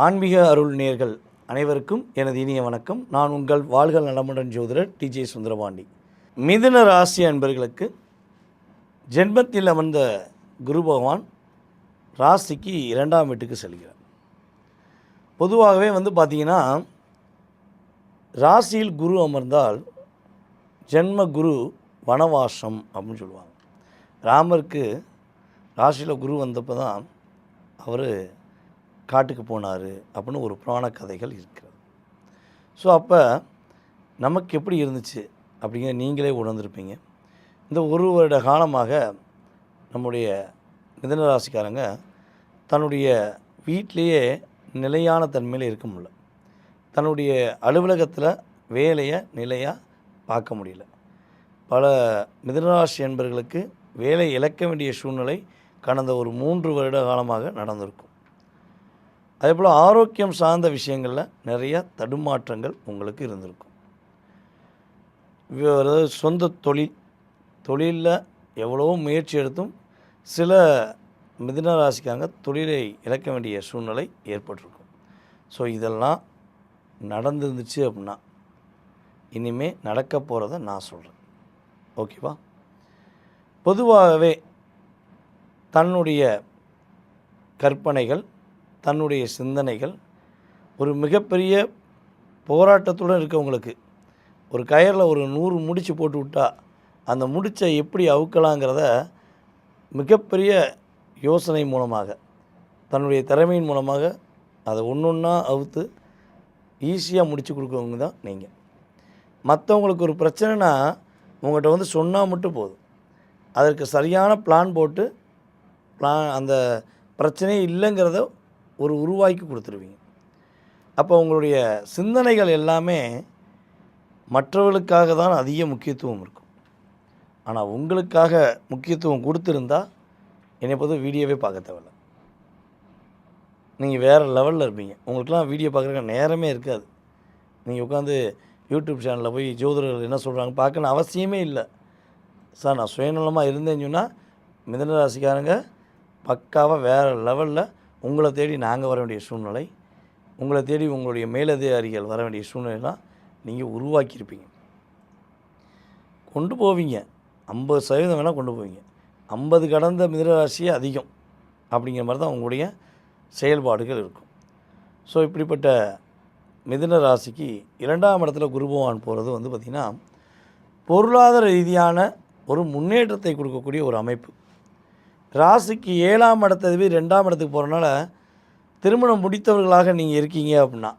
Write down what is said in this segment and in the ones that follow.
ஆன்மீக அருள் நேயர்கள் அனைவருக்கும் எனது இனிய வணக்கம். நான் உங்கள் வாழ்க நலமுடன் ஜோதிடர் டிஜே சுந்தரபாண்டி. மிதுன ராசி அன்பர்களுக்கு ஜென்மத்தில் அமர்ந்த குரு பகவான் ராசிக்கு 2ஆம் வீட்டுக்கு செல்கிறார். பொதுவாகவே பார்த்திங்கன்னா, ராசியில் குரு அமர்ந்தால் ஜென்ம குரு வனவாசம் அப்படின்னு சொல்லுவாங்க. ராமருக்கு ராசியில் குரு வந்தப்போ தான் அவர் காட்டுக்கு போனார் அப்படின்னு ஒரு புராண கதைகள் இருக்கிறது. ஸோ அப்போ நமக்கு எப்படி இருந்துச்சு அப்படிங்கிற நீங்களே உணர்ந்திருப்பீங்க. இந்த ஒரு வருட காலமாக நம்முடைய மிதுன ராசிக்காரங்க தன்னுடைய வீட்டிலையே நிலையான தன்மையில் இருக்க முடியல. தன்னுடைய அலுவலகத்தில் வேலையை நிலையாக பார்க்க முடியல. பல மிதுனராசி என்பவர்களுக்கு வேலை இழக்க வேண்டிய சூழ்நிலை கடந்த ஒரு 3 வருட காலமாக நடந்திருக்கும். அதேபோல் ஆரோக்கியம் சார்ந்த விஷயங்களில் நிறைய தடுமாற்றங்கள் உங்களுக்கு இருந்திருக்கும். சொந்த தொழிலில் எவ்வளவோ முயற்சி எடுத்தும் சில மிதுன ராசிக்காரங்க தொழிலை இழக்க வேண்டிய சூழ்நிலை ஏற்பட்டிருக்கும். ஸோ இதெல்லாம் நடந்துருந்துச்சு அப்படின்னா இனிமேல் நடக்க போகிறத நான் சொல்கிறேன். ஓகேவா? பொதுவாகவே தன்னுடைய கற்பனைகள், தன்னுடைய சிந்தனைகள் ஒரு மிகப்பெரிய போராட்டத்துடன் இருக்கவங்களுக்கு ஒரு கயரில் ஒரு 100 முடிச்சு போட்டு விட்டால் அந்த முடிச்சை எப்படி அவுக்கலாங்கிறத மிகப்பெரிய யோசனை மூலமாக, தன்னுடைய திறமையின் மூலமாக அதை ஒன்றா அவுத்து ஈஸியாக முடித்து கொடுக்குறவங்க தான் நீங்கள். மற்றவங்களுக்கு ஒரு பிரச்சனைனா உங்கள்கிட்ட சொன்னால் மட்டும் போதும். அதற்கு சரியான பிளான் போட்டு அந்த பிரச்சனையே இல்லைங்கிறத உருவாக்கி கொடுத்துருவீங்க. அப்போ உங்களுடைய சிந்தனைகள் எல்லாமே மற்றவர்களுக்காக தான் அதிக முக்கியத்துவம் இருக்கும். ஆனால் உங்களுக்காக முக்கியத்துவம் கொடுத்துருந்தா என்னை பொறுத்த வீடியோவே பார்க்க தேவையில்ல. நீங்கள் வேறு லெவலில் இருப்பீங்க. உங்களுக்கெலாம் வீடியோ பார்க்குறதுக்கு நேரமே இருக்காது. நீங்கள் உட்காந்து யூடியூப் சேனலில் போய் ஜோதிடர்கள் என்ன சொல்கிறாங்க பார்க்கணும் அவசியமே இல்லை. சார் நான் சுயநலமாக இருந்தேன்னு சொன்னால் மிதுன ராசிக்காரங்க பக்காவாக வேறு லெவலில் உங்களை தேடி நாங்கள் வர வேண்டிய சூழ்நிலை, உங்களை தேடி உங்களுடைய மேலதிகாரிகள் வர வேண்டிய சூழ்நிலைலாம் நீங்கள் உருவாக்கியிருப்பீங்க. கொண்டு போவீங்க. 50% வேணால் கொண்டு போவீங்க. 50 கடந்த மிதுன ராசியே அதிகம் அப்படிங்கிற மாதிரி தான் உங்களுடைய செயல்பாடுகள் இருக்கும். ஸோ இப்படிப்பட்ட மிதுன ராசிக்கு 2ஆம் இடத்துல குரு பகவான் போகிறது பார்த்திங்கன்னா பொருளாதார ரீதியான ஒரு முன்னேற்றத்தை கொடுக்கக்கூடிய ஒரு அமைப்பு. ராசிக்கு 7ஆம் இடத்துக்கு 2ஆம் இடத்துக்கு போகிறனால திருமணம் முடித்தவர்களாக நீங்கள் இருக்கீங்க அப்படின்னா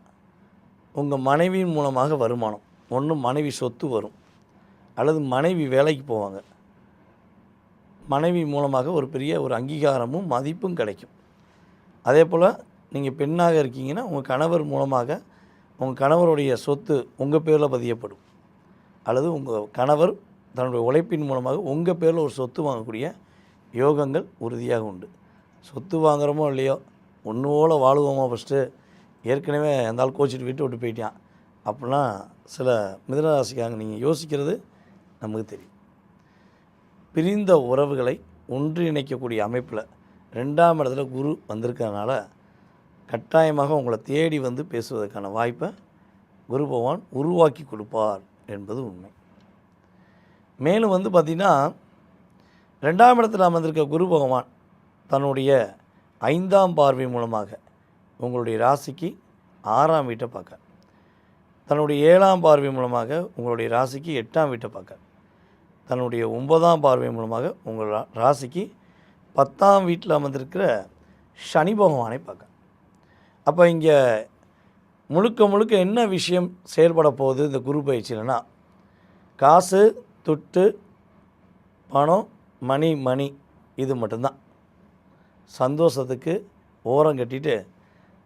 உங்கள் மனைவியின் மூலமாக வருமானம், ஒன்று மனைவி சொத்து வரும், அல்லது மனைவி வேலைக்கு போவாங்க. மனைவி மூலமாக ஒரு பெரிய ஒரு அங்கீகாரமும் மதிப்பும் கிடைக்கும். அதே போல் நீங்கள் பெண்ணாக இருக்கீங்கன்னா உங்கள் கணவர் மூலமாக உங்கள் கணவருடைய சொத்து உங்கள் பேரில் பதியப்படும், அல்லது உங்கள் கணவர் தன்னுடைய உழைப்பின் மூலமாக உங்கள் பேரில் ஒரு சொத்து வாங்கக்கூடிய யோகங்கள் உறுதியாக உண்டு. சொத்து வாங்குகிறோமோ இல்லையோ ஒன்றோல வாழுவோமா ஃபஸ்ட்டு, ஏற்கனவே அந்த ஆள் கோச்சிட்டு விட்டு போயிட்டான் அப்படிலாம் சில மிதுன ராசிக்காரங்க நீங்கள் யோசிக்கிறது நமக்கு தெரியும். பிரிந்த உறவுகளை ஒன்றிணைக்கக்கூடிய அமைப்பில் 2ஆம் இடத்துல குரு வந்திருக்கிறதுனால கட்டாயமாக உங்களை தேடி பேசுவதற்கான வாய்ப்பை குரு பகவான் உருவாக்கி கொடுப்பார் என்பது உண்மை. மேலும் பார்த்திங்கன்னா 2ஆம் இடத்தில் அமர்ந்திருக்க குரு பகவான் தன்னுடைய 5ஆம் பார்வை மூலமாக உங்களுடைய ராசிக்கு 6ஆம் வீட்டை பார்க்க, தன்னுடைய 7ஆம் பார்வை மூலமாக உங்களுடைய ராசிக்கு 8ஆம் வீட்டை பார்க்க, தன்னுடைய 9ஆம் பார்வை மூலமாக உங்கள் ராசிக்கு 10ஆம் வீட்டில் அமர்ந்திருக்கிற சனி பகவானை பார்க்க. அப்போ இங்கே முழுக்க என்ன விஷயம் செயல்பட போகுது இந்த குரு பயிற்சியிலனா, காசு, துட்டு, பணம், மணி இது மட்டும்தான். சந்தோஷத்துக்கு ஓரம் கட்டிட்டு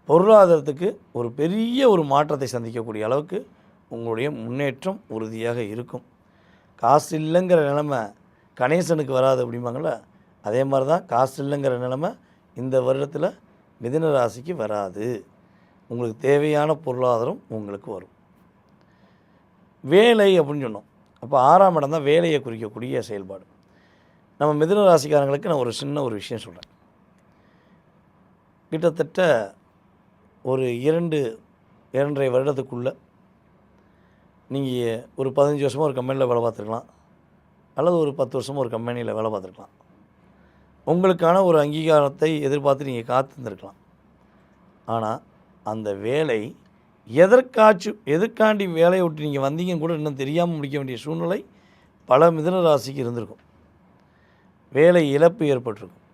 பொருளாதாரத்துக்கு ஒரு பெரிய ஒரு மாற்றத்தை சந்திக்கக்கூடிய அளவுக்கு உங்களுடைய முன்னேற்றம் உறுதியாக இருக்கும். காசு இல்லைங்கிற நிலைமை கணேசனுக்கு வராது அப்படிம்பாங்கள, அதே மாதிரி தான் காசு இல்லைங்கிற நிலைமை இந்த வருடத்தில் மிதுன ராசிக்கு வராது. உங்களுக்கு தேவையான பொருளாதாரம் உங்களுக்கு வரும். வேலை அப்படின்னு சொன்னோம். அப்போ 6ஆம் இடம் தான் வேலையை குறிக்கக்கூடிய செயல்பாடு. நம்ம மிதுன ராசிக்காரங்களுக்கு நான் ஒரு சின்ன விஷயம் சொல்கிறேன். கிட்டத்தட்ட ஒரு 2, 2.5 வருடத்துக்குள்ளே நீங்கள் ஒரு 15 வருஷமாக ஒரு கம்பெனியில் வேலை பார்த்துருக்கலாம், அல்லது ஒரு 10 வருஷமாக ஒரு கம்பெனியில் வேலை பார்த்துருக்கலாம். உங்களுக்கான ஒரு அங்கீகாரத்தை எதிர்பார்த்து நீங்கள் காத்திருந்துருக்கலாம். ஆனால் அந்த வேலை எதற்காண்டி வேலையை விட்டு நீங்கள் வந்தீங்கன்னு கூட இன்னும் தெரியாமல் முடிக்க வேண்டிய சூழ்நிலை பல மிதுன ராசிக்கு இருந்திருக்கும். வேலை இழப்பு ஏற்பட்டிருக்கும்.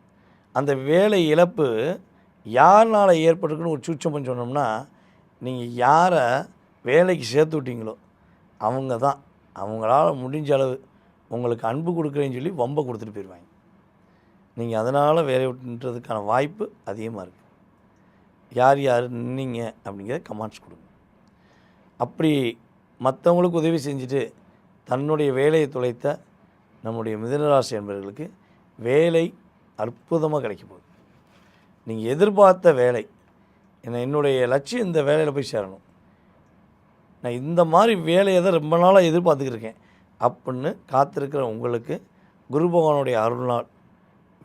அந்த வேலை இழப்பு யாருனால் ஏற்பட்டிருக்குன்னு ஒரு சூட்சமம் சொன்னோம்னா, நீங்கள் யாரை வேலைக்கு சேர்த்து விட்டீங்களோ அவங்க தான் அவங்களால முடிஞ்ச அளவு உங்களுக்கு அன்பு கொடுக்குறேன்னு சொல்லி வம்பை கொடுத்துட்டு போயிடுவாங்க. நீங்கள் அதனால் வேலையை விட்டுன்றதுக்கான வாய்ப்பு அதிகமாக இருக்குது. யார் யார் நின்னீங்க அப்படிங்கிறத கமெண்ட்ஸ் கொடுங்க. அப்படி மற்றவங்களுக்கு உதவி செஞ்சுட்டு தன்னுடைய வேலையை தொலைத்த நம்முடைய மிதுனராசி என்பவர்களுக்கு வேலை அற்புதமாக கிடைக்க போகுது. நீங்கள் எதிர்பார்த்த வேலை, என்னுடைய லட்சியம் இந்த வேலையில் போய் சேரணும், நான் இந்த மாதிரி வேலையை தான் ரொம்ப நாளாக எதிர்பார்த்துக்கிட்டு இருக்கேன் அப்படின்னு காத்திருக்கிற உங்களுக்கு குரு பகவானுடைய அருள்நாள்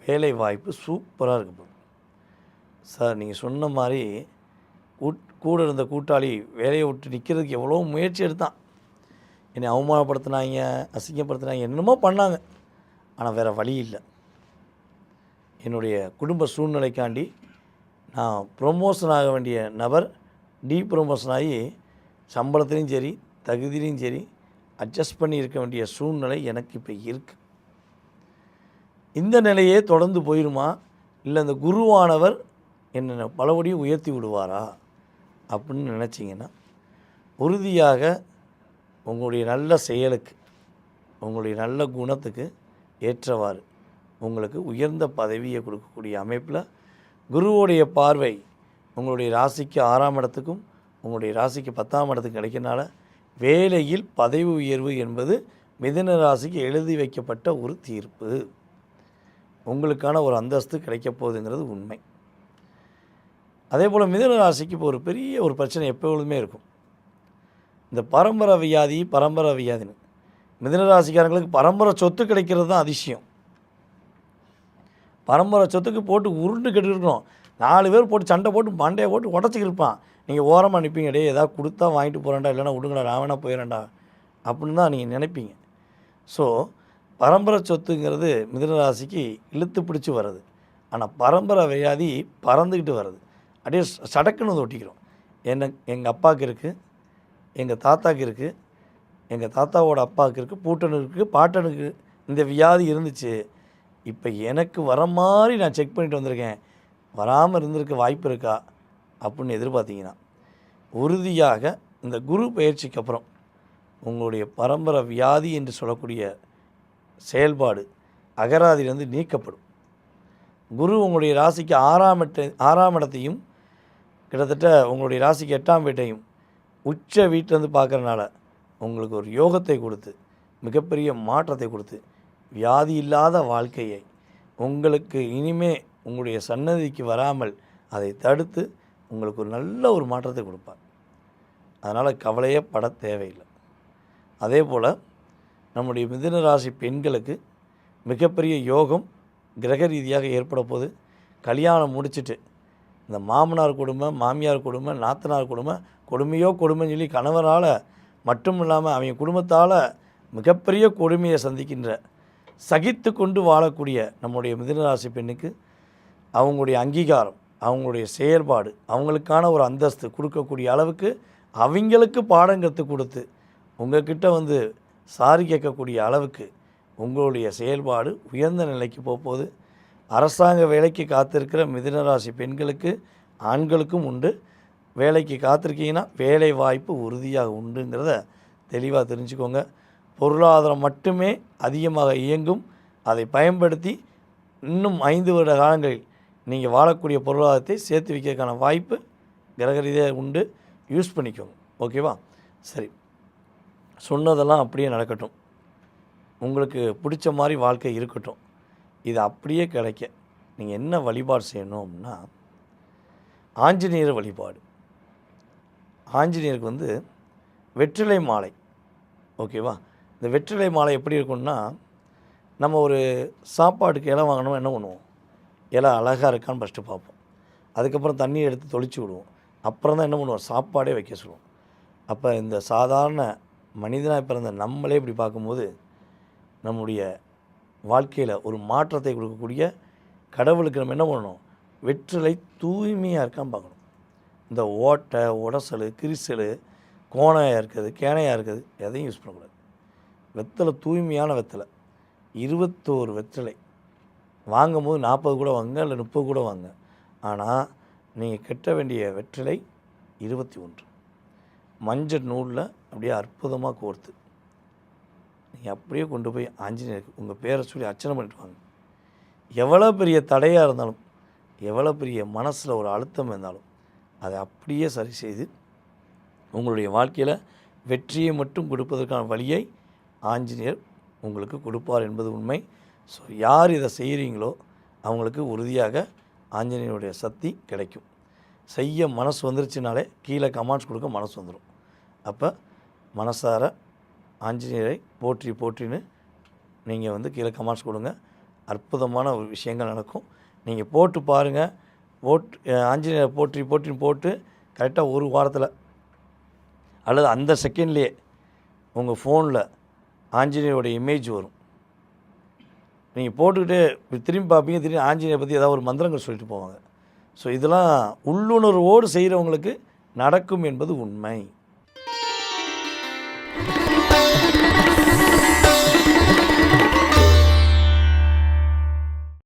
வேலை வாய்ப்பு சூப்பராக இருக்க போகுது. சார் நீங்கள் சொன்ன மாதிரி கூட இருந்த கூட்டாளி வேலையை விட்டு நிற்கிறதுக்கு எவ்வளோ முயற்சி எடுத்தான், என்னை அவமானப்படுத்தினாங்க, அசிங்கப்படுத்தினாங்க, என்னென்னமோ பண்ணாங்க. ஆனால் வேறு வழி இல்லை. என்னுடைய குடும்ப சூழ்நிலைக்காண்டி நான் ப்ரொமோஷன் ஆக வேண்டிய நபர் ப்ரொமோஷன் ஆகி சம்பளத்துலேயும் சரி தகுதியிலையும் சரி அட்ஜஸ்ட் பண்ணி இருக்க வேண்டிய சூழ்நிலை எனக்கு இப்போ இருக்குது. இந்த நிலையே தொடர்ந்து போயிடுமா, இல்லை இந்த குருவானவர் என்னை பலபடியும் உயர்த்தி விடுவாரா அப்படின்னு நினச்சிங்கன்னா, உறுதியாக உங்களுடைய நல்ல செயலுக்கு, உங்களுடைய நல்ல குணத்துக்கு ஏற்றவாறு உங்களுக்கு உயர்ந்த பதவியை கொடுக்கக்கூடிய அமைப்பில் குருவோடைய பார்வை உங்களுடைய ராசிக்கு 6ஆம் இடத்துக்கும் உங்களுடைய ராசிக்கு 10ஆம் இடத்துக்கும் கிடைக்கிறனால வேலையில் பதவி உயர்வு என்பது மிதுன ராசிக்கு எழுதி வைக்கப்பட்ட ஒரு தீர்ப்பு. உங்களுக்கான ஒரு அந்தஸ்து கிடைக்கப் போகுதுங்கிறது உண்மை. அதே போல் மிதுன ராசிக்கு இப்போ ஒரு பெரிய ஒரு பிரச்சனை எப்பொழுதுமே இருக்கும். இந்த பரம்பரை வியாதின்னு மிதுன ராசிக்காரங்களுக்கு பரம்பரை சொத்து கிடைக்கிறது தான் அதிசயம். பரம்பரை சொத்துக்கு போட்டு உருண்டு கெட்டுருக்கணும். 4 பேர் போட்டு சண்டை போட்டு மண்டையை போட்டு உடச்சிக்கிருப்பான். நீங்கள் ஓரமாக நிற்பீங்க, டே ஏதாவது கொடுத்தா வாங்கிட்டு போகிறேன்டா, இல்லைனா விடுங்கடா, நான் வேணா போயிடறேன்டா அப்படின்னு தான் நீங்கள் நினைப்பீங்க. ஸோ பரம்பரை சொத்துங்கிறது மிதுன ராசிக்கு இழுத்து பிடிச்சி வர்றது. ஆனால் பரம்பரை வியாதி பறந்துக்கிட்டு வர்றது. அப்படியே சடக்குன்னு வந்து ஒட்டிக்கிறோம். எங்கள் அப்பாவுக்கு இருக்குது, எங்கள் தாத்தாவுக்கு இருக்குது, எங்கள் தாத்தாவோட அப்பாவுக்கு இருக்குது, பூட்டனுக்கு இருக்குது, பாட்டனுக்கு இந்த வியாதி இருந்துச்சு. இப்போ எனக்கு வர மாதிரி நான் செக் பண்ணிட்டு வந்திருக்கேன், வராமல் இருந்திருக்க வாய்ப்பு இருக்கா அப்படின்னு எதிர்பார்த்தீங்கன்னா, உறுதியாக இந்த குரு பயிற்சிக்கு அப்புறம் உங்களுடைய பரம்பரை வியாதி என்று சொல்லக்கூடிய செயல்பாடு அகராதியிலிருந்து நீக்கப்படும். குரு உங்களுடைய ராசிக்கு 6ஆம் இடத்தையும் கிட்டத்தட்ட உங்களுடைய ராசிக்கு 8ஆம் வீட்டையும் உச்ச வீட்டிலேருந்து பார்க்குறனால உங்களுக்கு ஒரு யோகத்தை கொடுத்து மிகப்பெரிய மாற்றத்தை கொடுத்து வியாதி இல்லாத வாழ்க்கையை உங்களுக்கு இனிமே உங்களுடைய சன்னதிக்கு வராமல் அதை தடுத்து உங்களுக்கு ஒரு நல்ல ஒரு மாற்றத்தை கொடுப்பார். அதனால் கவலையே பட தேவையில்லை. அதே போல் நம்முடைய மிதுன ராசி பெண்களுக்கு மிகப்பெரிய யோகம் கிரக ரீதியாக ஏற்பட போது கல்யாணம் முடிச்சுட்டு இந்த மாமனார் கொடுமை, மாமியார் கொடுமை, நாத்தனார் கொடுமை, கொடுமைன்னு சொல்லி கணவரால் மட்டும் இல்லாமல் அவங்க குடும்பத்தால் மிகப்பெரிய கொடுமையை சந்திக்கின்ற சகித்து கொண்டு வாழக்கூடிய நம்முடைய மிதுன ராசி பெண்ணுக்கு அவங்களுடைய அங்கீகாரம், அவங்களுடைய செயல்பாடு, அவங்களுக்கான ஒரு அந்தஸ்து கொடுக்கக்கூடிய அளவுக்கு அவங்களுக்கு பாடம் கற்றுக் கொடுத்து உங்கள்கிட்ட வந்து சாரி கேட்கக்கூடிய அளவுக்கு உங்களுடைய செயல்பாடு உயர்ந்த நிலைக்கு போகும்போது அரசாங்க வேலைக்கு காத்திருக்கிற மிதுன ராசி பெண்களுக்கு ஆண்களுக்கும் உண்டு. வேலைக்கு காத்திருக்கீங்கன்னா வேலை வாய்ப்பு உறுதியாக உண்டுங்கிறத தெளிவாக தெரிஞ்சுக்கோங்க. பொருளாதாரம் மட்டுமே அதிகமாக இயங்கும். அதை பயன்படுத்தி இன்னும் 5 வருட காலங்களில் நீங்கள் வாழக்கூடிய பொருளாதாரத்தை சேர்த்து வைக்கிறதுக்கான வாய்ப்பு கிரக ரீதியாக உண்டு. யூஸ் பண்ணிக்கோங்க. ஓகேவா? சரி, சொன்னதெல்லாம் அப்படியே நடக்கட்டும். உங்களுக்கு பிடிச்ச மாதிரி வாழ்க்கை இருக்கட்டும். இது அப்படியே கிடைக்க நீங்கள் என்ன வழிபாடு செய்யணும் அப்படின்னா, ஆஞ்சநேயர் வழிபாடு. ஆஞ்சநேயருக்கு வந்து வெற்றிலை மாலை. ஓகேவா? இந்த வெற்றிலை மாலை எப்படி இருக்குன்னா, நம்ம ஒரு சாப்பாட்டுக்கு இலை வாங்கணும், என்ன பண்ணுவோம், இலை அழகாக இருக்கான்னு ஃபஸ்ட்டு பார்ப்போம். அதுக்கப்புறம் தண்ணி எடுத்து தொளிச்சு விடுவோம். அப்புறம் தான் என்ன பண்ணுவோம், சாப்பாடே வைக்க சொல்லுவோம். அப்போ இந்த சாதாரண மனிதனாக பிறந்த நம்மளே இப்படி பார்க்கும்போது நம்முடைய வாழ்க்கையில் ஒரு மாற்றத்தை கொடுக்கக்கூடிய கடவுளுக்கு நம்ம என்ன பண்ணணும், வெற்றிலை தூய்மையாக இருக்கான்னு பார்க்கணும். இந்த ஓட்டை, உடசல், கிரிசல், கோணையாக இருக்குது, கேணையாக இருக்குது, எதையும் யூஸ் பண்ணக்கூடாது. வெத்தலை தூய்மையான வெத்தலை 21 வெற்றிலை வாங்கும்போது 40 கூட வாங்க, இல்லை 30 கூட வாங்க. ஆனால் நீங்கள் கட்ட வேண்டிய வெற்றிலை 21. மஞ்சள் நூலில் அப்படியே அற்புதமாக கோர்த்து நீங்கள் அப்படியே கொண்டு போய் ஆஞ்சநேயருக்கு உங்கள் பேரை சொல்லி அர்ச்சனை பண்ணிட்டு வாங்க. எவ்வளோ பெரிய தடையாக இருந்தாலும், எவ்வளோ பெரிய மனசில் ஒரு அழுத்தம் இருந்தாலும் அதை அப்படியே சரி செய்து உங்களுடைய வாழ்க்கையில் வெற்றியை மட்டும் கொடுப்பதற்கான வழியை ஆஞ்சநேயர் உங்களுக்கு கொடுப்பார் என்பது உண்மை. ஸோ யார் இதை செய்கிறீங்களோ அவங்களுக்கு உறுதியாக ஆஞ்சநேயருடைய சக்தி கிடைக்கும். செய்ய மனசு வந்துருச்சுனாலே கீழே கமெண்ட்ஸ் கொடுக்க மனசு வந்துடும். அப்போ மனசார ஆஞ்சநேயரை போற்றி போற்றின்னு நீங்கள் கீழே கமெண்ட்ஸ் கொடுங்க. அற்புதமான ஒரு விஷயங்கள் நடக்கும். நீங்கள் போட்டு பாருங்கள். ஆஞ்சநேயரை போற்றி போற்றின்னு போட்டு கரெக்டாக ஒரு வாரத்தில் அல்லது அந்த செகண்ட்லேயே உங்கள் ஃபோனில் ஆஞ்சநேயருடைய இமேஜ் வரும். நீங்கள் போட்டுக்கிட்டு திரும்பி பார்ப்பீங்க, திரும்பி ஆஞ்சநேயரை பற்றி ஏதாவது ஒரு மந்திரங்கள் சொல்லிட்டு போவாங்க. ஸோ இதெல்லாம் உள்ளுணர்வோடு செய்கிறவங்களுக்கு நடக்கும் என்பது உண்மை.